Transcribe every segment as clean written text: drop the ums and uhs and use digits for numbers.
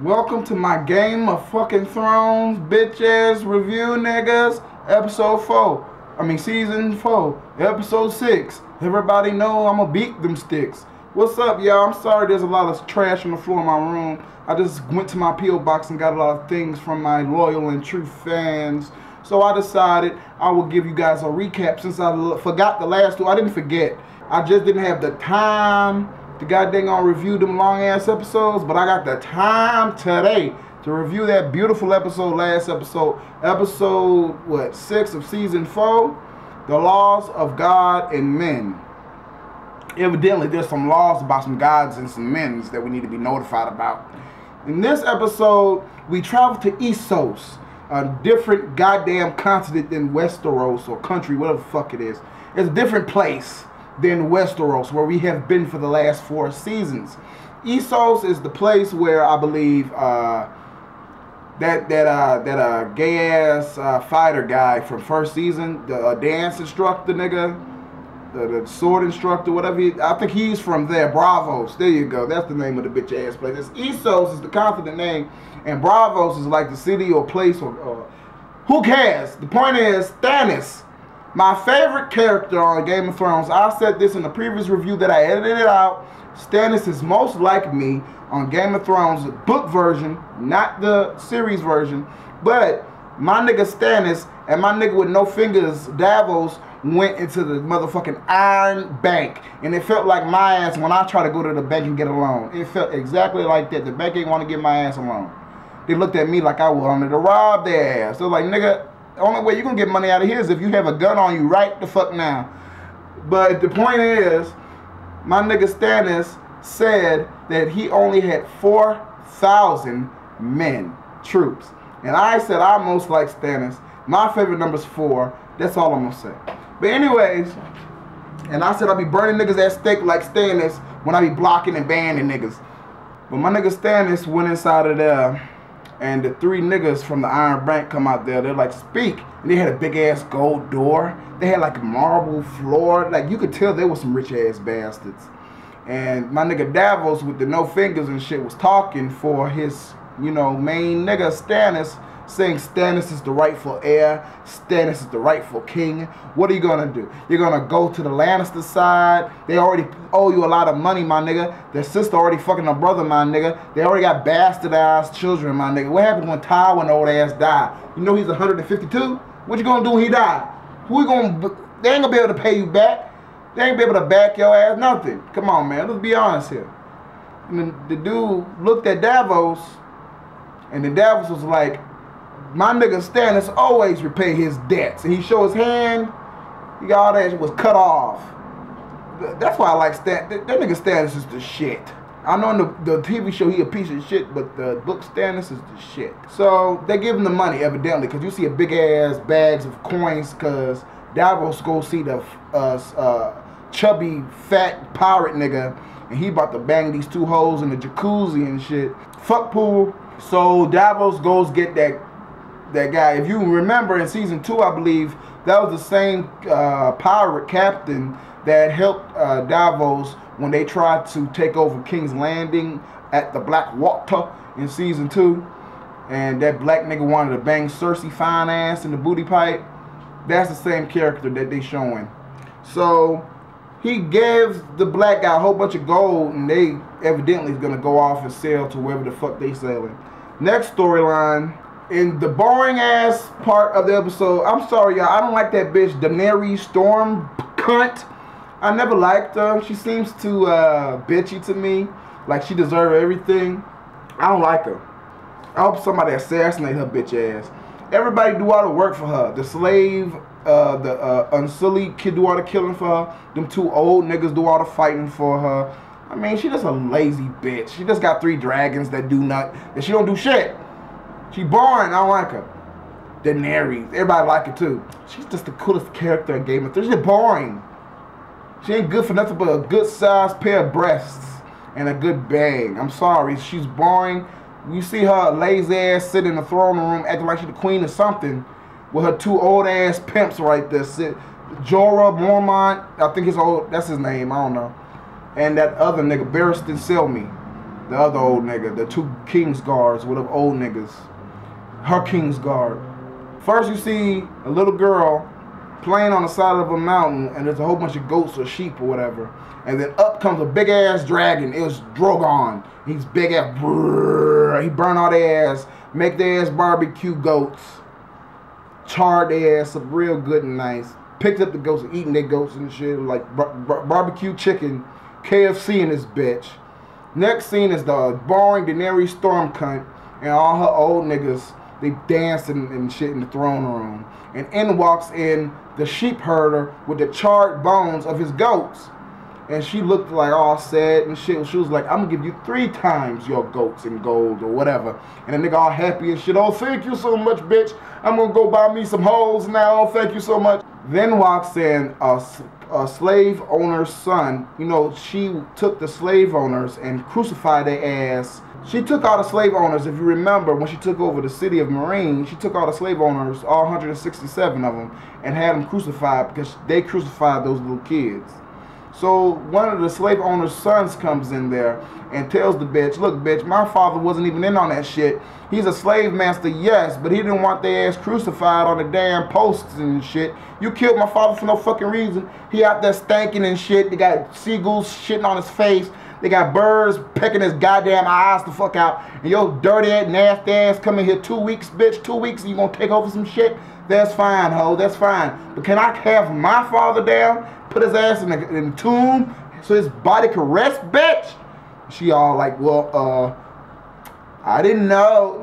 Welcome to my Game of fucking Thrones, bitches, review niggas, episode 4. Season 4, episode 6. Everybody know I'ma beat them sticks. What's up, y'all? I'm sorry there's a lot of trash on the floor in my room. I just went to my P.O. box and got a lot of things from my loyal and true fans. So I decided I will give you guys a recap since I forgot the last two. I didn't forget. I just didn't have the time to goddamn review them long ass episodes, but I got the time today to review that beautiful last episode 6 of season 4, the laws of God and men. Evidently there's some laws about some gods and some men that we need to be notified about. In this episode we travel to Essos, a different goddamn continent than Westeros or country, whatever the fuck it is. It's a different place than Westeros, where we have been for the last 4 seasons. Essos is the place where I believe that gay ass fighter guy from first season, the dance instructor nigga, the sword instructor, whatever. I think he's from there. Bravos. There you go. That's the name of the bitch ass place. Essos is the continent name, and Bravos is like the city or place or who cares? The point is Stannis. My favorite character on Game of Thrones. I said this in the previous review that I edited out. Stannis is most like me on Game of Thrones, the book version, not the series version. But my nigga Stannis and my nigga with no fingers, Davos, went into the motherfucking Iron Bank. And it felt like my ass when I try to go to the bank and get a loan. It felt exactly like that. The bank ain't want to give my ass a loan. They looked at me like I wanted to rob their ass. They're like, nigga, the only way you gonna get money out of here is if you have a gun on you right the fuck now. But the point is, my nigga Stannis said that he only had 4,000 men, troops. And I said I most like Stannis. My favorite number's 4. That's all I'm gonna say. But anyways, and I said I'll be burning niggas at stake like Stannis when I be blocking and banning niggas. But my nigga Stannis went inside of there, and the 3 niggas from the Iron Bank come out there. They're like, speak. And they had a big ass gold door. They had like a marble floor. Like, you could tell they were some rich ass bastards. And my nigga Davos with the no fingers and shit was talking for his, main nigga Stannis, saying Stannis is the rightful heir. Stannis is the rightful king. What are you gonna do? You're gonna go to the Lannister side. They already owe you a lot of money, my nigga. Their sister already fucking her brother, my nigga. They already got bastardized children, my nigga. What happened when Tywin old ass died? You know he's 152? What you gonna do when he died? They ain't gonna be able to pay you back. They ain't be able to back your ass, nothing. Come on, man. Let's be honest here. And then the dude looked at Davos, and then Davos was like, my nigga Stannis always repay his debts. And he showed his hand. He got all that shit was cut off. That's why I like Stannis. That nigga Stannis is the shit. I know in the TV show he a piece of shit, but the book Stannis is the shit. So they give him the money evidently, because you see a big ass bags of coins, because Davos go see the chubby fat pirate nigga, and he about to bang these 2 hoes in the jacuzzi and shit. Fuck pool. So Davos goes get that guy. If you remember in season 2, I believe, that was the same pirate captain that helped Davos when they tried to take over King's Landing at the Black Water in season 2. And that black nigga wanted to bang Cersei fine ass in the booty pipe. That's the same character that they showing. So he gives the black guy a whole bunch of gold, and they evidently is gonna go off and sell to wherever the fuck they selling. Next storyline. In the boring ass part of the episode, I'm sorry y'all, I don't like that bitch Daenerys Storm cunt. I never liked her. She seems too bitchy to me, like she deserves everything. I don't like her. I hope somebody assassinate her bitch ass. Everybody do all the work for her. The slave, the Unsullied kid do all the killing for her. Them 2 old niggas do all the fighting for her. I mean, she just a lazy bitch. She just got 3 dragons that do nothing, and she don't do shit. She boring. I don't like her. Daenerys. Everybody like her too. She's just the coolest character in Game of Thrones. She's boring. She ain't good for nothing but a good sized pair of breasts and a good bang. I'm sorry. She's boring. You see her lazy ass sitting in the throne room acting like she's the queen or something with her 2 old ass pimps right there. Jorah Mormont. I think that's his name. I don't know. And that other nigga, Barristan Selmy. the other old nigga, the two King's Guards, whatever old niggas, her King's Guard. First you see a little girl playing on the side of a mountain, and there's a whole bunch of goats or sheep or whatever. And then up comes a big ass dragon. It was Drogon. He's big ass. He burn all their ass, make their ass barbecue goats, charred their ass up real good and nice. Picked up the goats and eating their goats and shit, like barbecue chicken, KFC in this bitch. Next scene is the boring Daenerys Storm cunt and all her old niggas. They dancing and shit in the throne room. And in walks in the sheep herder with the charred bones of his goats. And she looked like all sad and shit. She was like, I'm gonna give you 3 times your goats in gold or whatever. And the nigga all happy and shit. Oh, thank you so much, bitch. I'm gonna go buy me some hoes now. Thank you so much. Then walks in a slave owner's son. You know, she took the slave owners and crucified their ass. She took all the slave owners, if you remember, when she took over the city of Marine, she took all the slave owners, all 167 of them, and had them crucified because they crucified those little kids. So one of the slave owner's sons comes in there and tells the bitch, look, bitch, my father wasn't even in on that shit. He's a slave master, yes, but he didn't want their ass crucified on the damn posts and shit. You killed my father for no fucking reason. He out there stanking and shit. They got seagulls shitting on his face. They got birds pecking his goddamn eyes the fuck out. And your dirty ass, nasty ass coming here 2 weeks, bitch. 2 weeks and you gonna take over some shit? That's fine, ho. That's fine. But can I have my father down, put his ass in the tomb so his body can rest, bitch? She all like, well, I didn't know,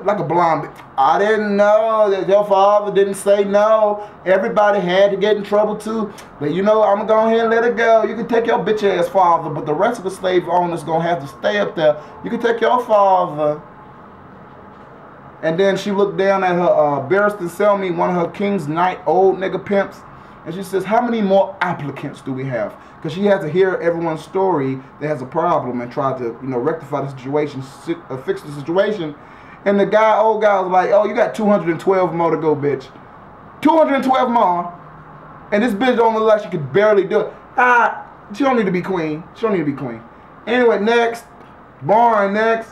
like a blonde bitch. I didn't know that your father didn't say no. Everybody had to get in trouble too. But you know, I'm gonna go ahead and let it go. You can take your bitch ass father, but the rest of the slave owners gonna have to stay up there. You can take your father. And then she looked down at her Barristan Selmy, one of her King's Knight old nigga pimps, and she says, how many more applicants do we have? Because she has to hear everyone's story that has a problem and try to, you know, rectify the situation, fix the situation. And the old guy was like, oh, you got 212 more to go, bitch. 212 more. And this bitch don't look like she could barely do it. She don't need to be queen. She don't need to be queen. Anyway, next. Boring, next.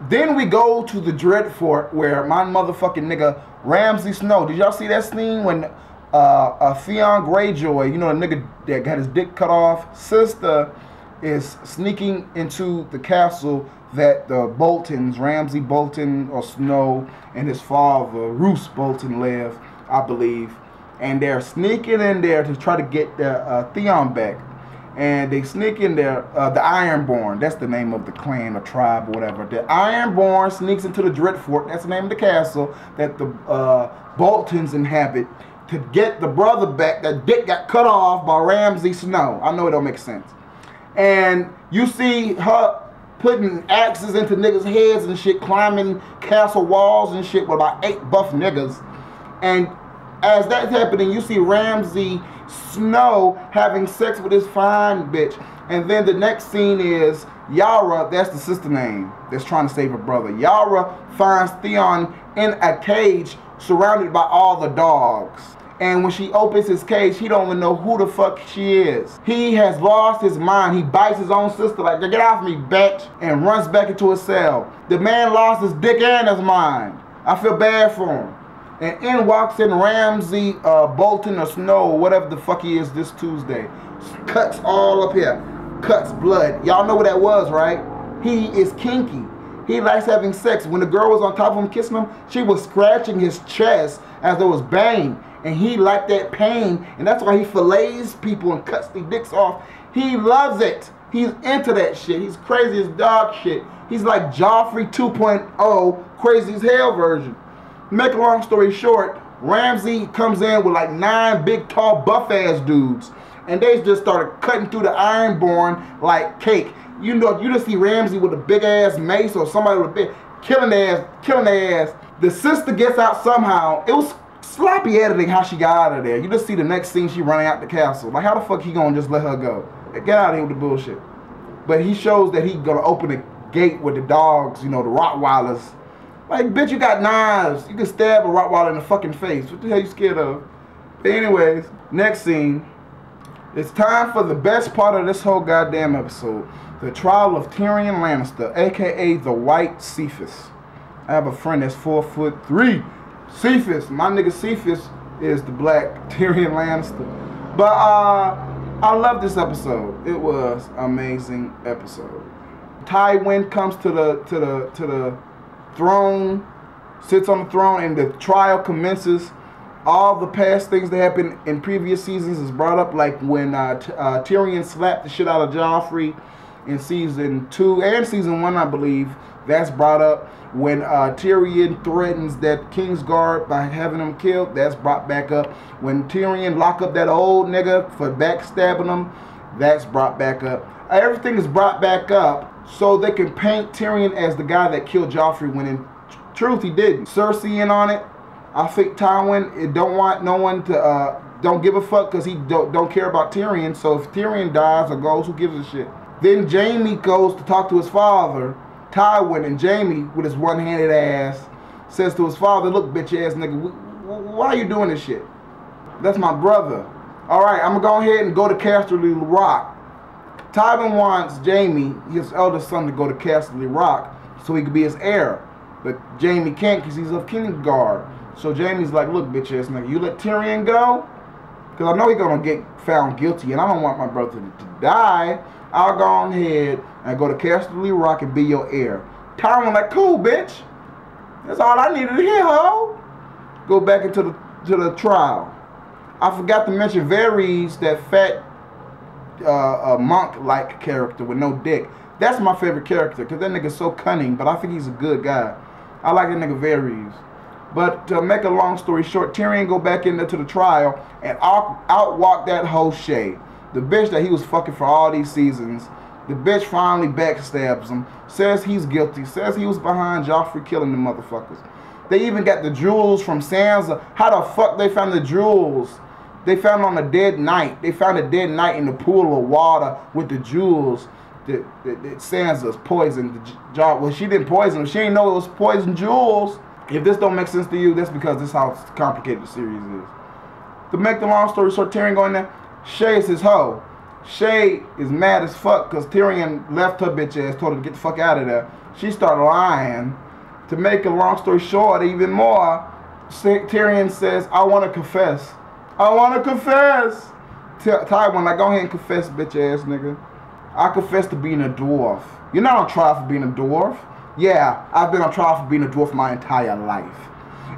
Then we go to the Dreadfort where my motherfucking nigga Ramsay Snow. Did y'all see that scene when Theon Greyjoy, you know, the nigga that got his dick cut off, sister is sneaking into the castle that the Boltons, Ramsay Bolton or Snow, and his father, Roose Bolton, live, I believe. And they're sneaking in there to try to get their Theon back. And they sneak in there, the Ironborn, that's the name of the clan or tribe or whatever. The Ironborn sneaks into the Dreadfort, that's the name of the castle that the Boltons inhabit, to get the brother back. That dick got cut off by Ramsay Snow. I know it don't make sense. And you see her putting axes into niggas' heads and shit, climbing castle walls and shit with about 8 buff niggas. And as that's happening, you see Ramsay Snow having sex with his fine bitch. And then the next scene is Yara, that's the sister name, that's trying to save her brother. Yara finds Theon in a cage surrounded by all the dogs. And when she opens his cage, he don't even know who the fuck she is. He has lost his mind. He bites his own sister like, get off me, bitch, and runs back into his cell. The man lost his dick and his mind. I feel bad for him. And in walks in Ramsay Bolton or Snow, or whatever the fuck he is this Tuesday. Cuts all up here. Cuts, blood. Y'all know what that was, right? He is kinky. He likes having sex. When the girl was on top of him kissing him, she was scratching his chest as there was bang. And he liked that pain. And that's why he fillets people and cuts their dicks off. He loves it. He's into that shit. He's crazy as dog shit. He's like Joffrey 2.0, crazy as hell version. Make a long story short, Ramsay comes in with like 9 big, tall, buff-ass dudes. And they just started cutting through the Ironborn like cake. You know, you just see Ramsay with a big-ass mace or somebody with a big, killing their ass. The sister gets out somehow. It was sloppy editing how she got out of there. You just see the next scene, she running out the castle. Like, how the fuck he gonna just let her go? Get out of here with the bullshit. But he shows that he gonna open the gate with the dogs, you know, the Rottweilers. Like, bitch, you got knives. You can stab a Rottweiler in the fucking face. What the hell you scared of? But anyways, next scene. It's time for the best part of this whole goddamn episode. The trial of Tyrion Lannister, aka the White Cephas. I have a friend that's 4'3". Cephas, my nigga Cephas is the black Tyrion Lannister. But I love this episode. It was an amazing episode. Tywin comes to the throne, sits on the throne, and the trial commences. All the past things that happened in previous seasons is brought up, like when Tyrion slapped the shit out of Joffrey in season 2 and season 1, I believe. That's brought up. When Tyrion threatens that Kingsguard by having him killed, that's brought back up. When Tyrion lock up that old nigga for backstabbing him, that's brought back up. Everything is brought back up so they can paint Tyrion as the guy that killed Joffrey, when in truth he didn't. Cersei in on it. I think Tywin don't want no one to don't give a fuck, because he don't care about Tyrion. So if Tyrion dies or goes, who gives a shit? Then Jaime goes to talk to his father, Tywin, and Jaime, with his one-handed ass, says to his father, look, bitch ass nigga, why are you doing this shit? That's my brother. Alright, I'm gonna go ahead and go to Casterly Rock. Tywin wants Jaime, his eldest son, to go to Casterly Rock so he could be his heir. But Jaime can't, because he's of Kingsguard. So Jaime's like, look, bitch ass nigga, you let Tyrion go? Because I know he's going to get found guilty, and I don't want my brother to die. I'll go ahead and go to Casterly Rock and be your heir. Tyrion like, cool, bitch. That's all I needed to hear, ho. Go back into the trial. I forgot to mention Varys, that fat monk-like character with no dick. That's my favorite character, because that nigga's so cunning, but I think he's a good guy. I like that nigga Varys. But to make a long story short, Tyrion go back into the trial and outwalk that hoe Shay. The bitch that he was fucking for all these seasons. The bitch finally backstabs him, says he's guilty, says he was behind Joffrey killing the motherfuckers. They even got the jewels from Sansa. How the fuck they found the jewels? They found on a dead knight. They found a dead knight in the pool of water with the jewels that Sansa's poisoned. Well, she didn't poison him. She didn't know it was poison jewels. If this don't make sense to you, that's because this is how complicated the series is. To make the long story short, Tyrion going there, Shay is his hoe. Shay is mad as fuck because Tyrion left her bitch ass, told her to get the fuck out of there. She started lying. To make a long story short even more, Tyrion says, I want to confess. I want to confess. Tywin, like, go ahead and confess, bitch ass nigga. I confess to being a dwarf. You're not on trial for being a dwarf. Yeah, I've been on trial for being a dwarf my entire life.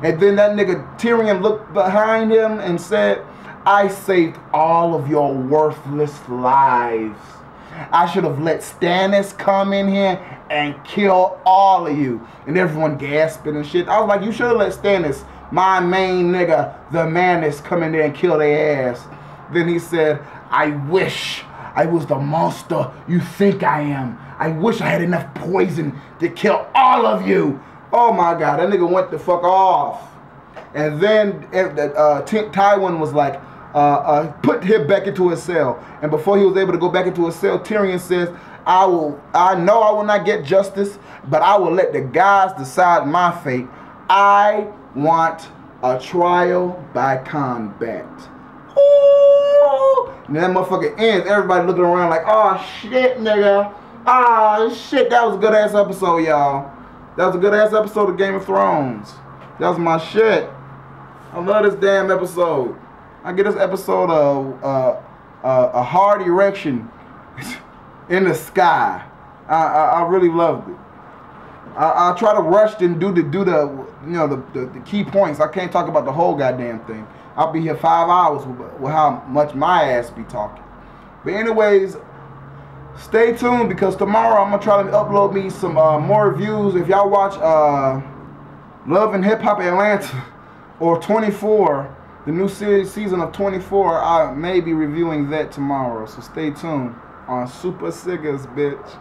And then that nigga Tyrion looked behind him and said, I saved all of your worthless lives. I should have let Stannis come in here and kill all of you. And everyone gasping and shit. I was like, you should have let Stannis, my main nigga, the man that's coming there and kill their ass. Then he said, I wish I was the monster you think I am. I wish I had enough poison to kill all of you. Oh my God, that nigga went the fuck off. And then Tywin was like, put him back into his cell. And before he was able to go back into his cell, Tyrion says, I know I will not get justice, but I will let the guys decide my fate. I want a trial by combat. Ooh. And that motherfucker ends. Everybody looking around like, oh shit, nigga. Ah, shit, that was a good-ass episode, y'all. That was a good-ass episode of Game of Thrones. That was my shit. I love this damn episode. I get this episode a hard erection in the sky. I really loved it. I try to rush and do the key points. I can't talk about the whole goddamn thing. I'll be here 5 hours with how much my ass be talking. But anyways, stay tuned, because tomorrow I'm going to try to upload me some more reviews. If y'all watch Love and Hip Hop Atlanta or 24, the new season of 24, I may be reviewing that tomorrow. So stay tuned on Super Siggers, bitch.